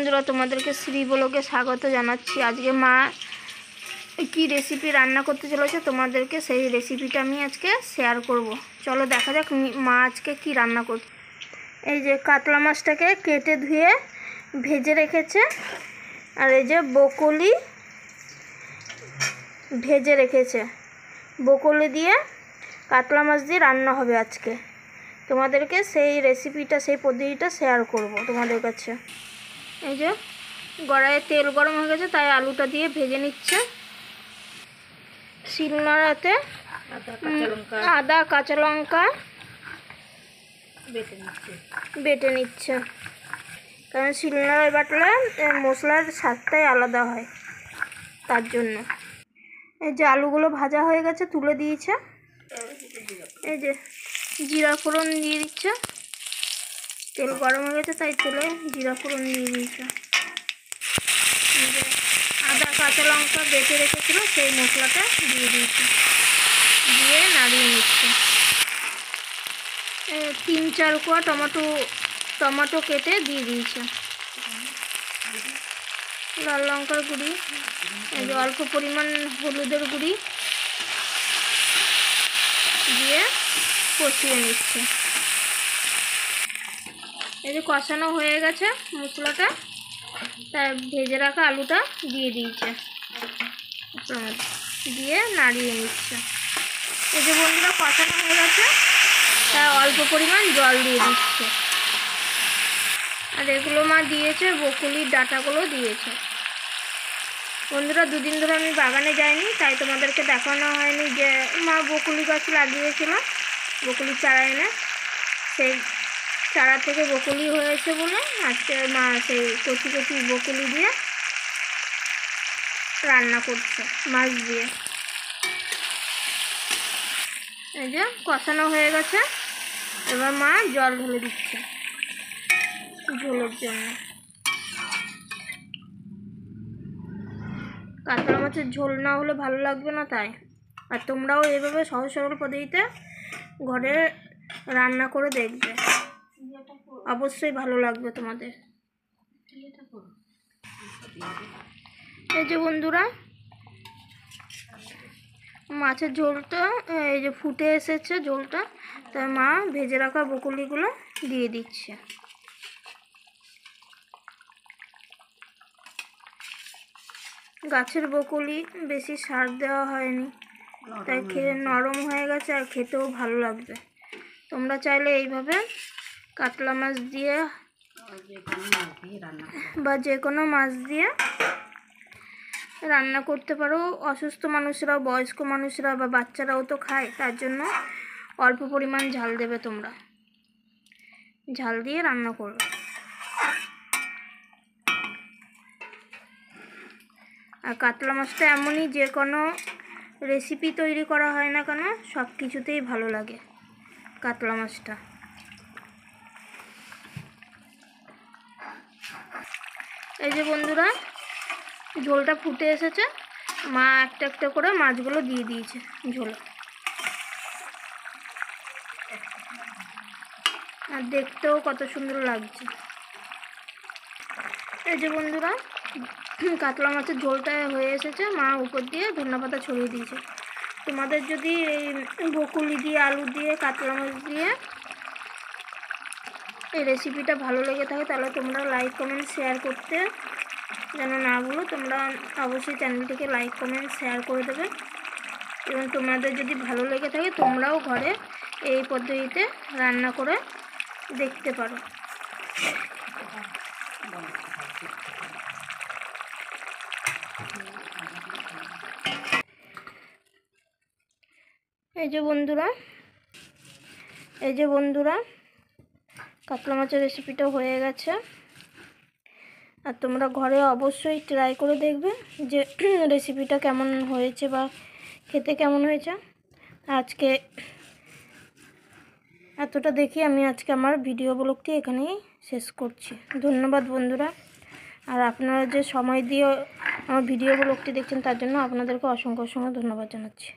বন্ধুরা, তোমাদেরকে শ্রী ব্লগে স্বাগত জানাচ্ছি। আজকে মা কি রেসিপি রান্না করতে চলেছে তোমাদেরকে সেই রেসিপিটা আমি আজকে শেয়ার করব। চলো দেখা যাক মা আজকে কি রান্না করছে। এই যে কাতলা মাছটাকে কেটে ধুয়ে ভেজে রেখেছে, আর এই যে বকলি ভেজে রেখেছে। বকলি দিয়ে কাতলা মাছ দিয়ে রান্না হবে আজকে। তোমাদেরকে সেই রেসিপিটা, সেই পদ্ধতিটা শেয়ার করব তোমাদের কাছে। এই যে কড়াইয়ে তেল গরম হয়ে গেছে, তাই আলুটা দিয়ে ভেজে নিচ্ছে। শিলনোড়াতে আদা কাঁচা লঙ্কা বেটে নিচ্ছে, কারণ শিলনোড়ায় বাটলে মশলার স্বাদটাই আলাদা হয়, তার জন্য। এই যে আলুগুলো ভাজা হয়ে গেছে, তুলে দিয়েছে। এই যে জিরা ফোড়ন দিয়ে দিচ্ছে, তেল গরম হয়ে গেছে তাই তেলে জিরা ফোড়ন দিয়ে দিয়েছে। আদা কাঁচা লঙ্কা বেটে রেখেছিল সেই মশলাটা দিয়ে দিয়েছে, দিয়ে নাড়িয়ে নিচ্ছে। 3-4 কোয়া টমেটো কেটে দিয়ে দিয়েছে। লাল লঙ্কার গুঁড়ি, এই যে অল্প পরিমাণ হলুদের গুঁড়ি দিয়ে কষিয়ে নিচ্ছে। এই যে কষানো হয়ে গেছে মশলাটা, তাই ভেজে রাখা আলুটা দিয়ে দিয়েছে, দিয়ে নাড়িয়ে নিচ্ছে। এই যে বন্ধুরা কষানো হয়ে গেছে, তাই অল্প পরিমাণ জল দিয়ে দিচ্ছে। আর এগুলো মা দিয়েছে, বকুলির ডাঁটাগুলো দিয়েছে। বন্ধুরা, 2 দিন ধরে আমি বাগানে যাইনি, তাই তোমাদেরকে দেখানো হয়নি যে মা বকুলি গাছ লাগিয়েছিল। বকুলির চারা এনে সেই চারা থেকে বকুলি হয়েছে বলে আজকে মা সেই কচি কচি বকুলি দিয়ে রান্না করছে মাছ দিয়ে। এই যে কষানো হয়ে গেছে, এবার মা জল ঢেলে দিচ্ছে ঝোলের জন্য। কাতলা মাছের ঝোল না হলে ভালো লাগবে না, তাই। আর তোমরাও এভাবে সহজ সরল পদ্ধতিতে ঘরে রান্না করে দেখবে, অবশ্যই ভালো লাগবে তোমাদের। এই যে বন্ধুরা মাছের ঝোলটা এই যে ফুটে এসেছে ঝোলটা, তাই মা ভেজে রাখা বকুলিগুলো দিয়ে দিচ্ছে। গাছের বকুলি বেশি সার দেওয়া হয়নি, তাই খেয়ে নরম হয়ে গেছে, আর খেতেও ভালো লাগবে। তোমরা চাইলে এইভাবে কাতলা মাছ দিয়ে বা যে কোনো মাছ দিয়ে রান্না করতে পারো। অসুস্থ মানুষরাও, বয়স্ক মানুষরা বা বাচ্চারাও তো খায়, তার জন্য অল্প পরিমাণ ঝাল দেবে তোমরা, ঝাল দিয়ে রান্না করবে। আর কাতলা মাছটা এমনই, যে কোনো রেসিপি তৈরি করা হয় না কেন সব কিছুতেই ভালো লাগে কাতলা মাছটা। এই যে বন্ধুরা ঝোলটা ফুটে এসেছে, মা একটা একটা করে মাছগুলো দিয়ে দিয়েছে ঝোলে। আর দেখতেও কত সুন্দর লাগছে। এই যে বন্ধুরা কাতলা মাছের ঝোলটা হয়ে এসেছে, মা উপর দিয়ে ধনেপাতা ছড়িয়ে দিয়েছে। তোমাদের যদি এই বকুলি দিয়ে, আলু দিয়ে, কাতলা মাছ দিয়ে এই রেসিপিটা ভালো লেগে থাকে, তাহলে তোমরা লাইক কমেন্ট শেয়ার করতে যেন না ভুলো। তোমরা অবশ্যই চ্যানেলটিকে লাইক কমেন্ট শেয়ার করে দেবে, এবং তোমাদের যদি ভালো লেগে থাকে তোমরাও ঘরে এই পদ্ধতিতে রান্না করে দেখতে পারো। এই যে বন্ধুরা কাতলা মাছের রেসিপিটা হয়ে গেছে। আর তোমরা ঘরে অবশ্যই ট্রাই করে দেখবে যে রেসিপিটা কেমন হয়েছে বা খেতে কেমন হয়েছে। আজকে এতটা দেখি আমি আজকে আমার ভিডিও ব্লগটি এখানেই শেষ করছি। ধন্যবাদ বন্ধুরা। আর আপনারা যে সময় দিয়ে আমার ভিডিও ব্লগটি দেখছেন তার জন্য আপনাদেরকে অসংখ্য ধন্যবাদ জানাচ্ছি।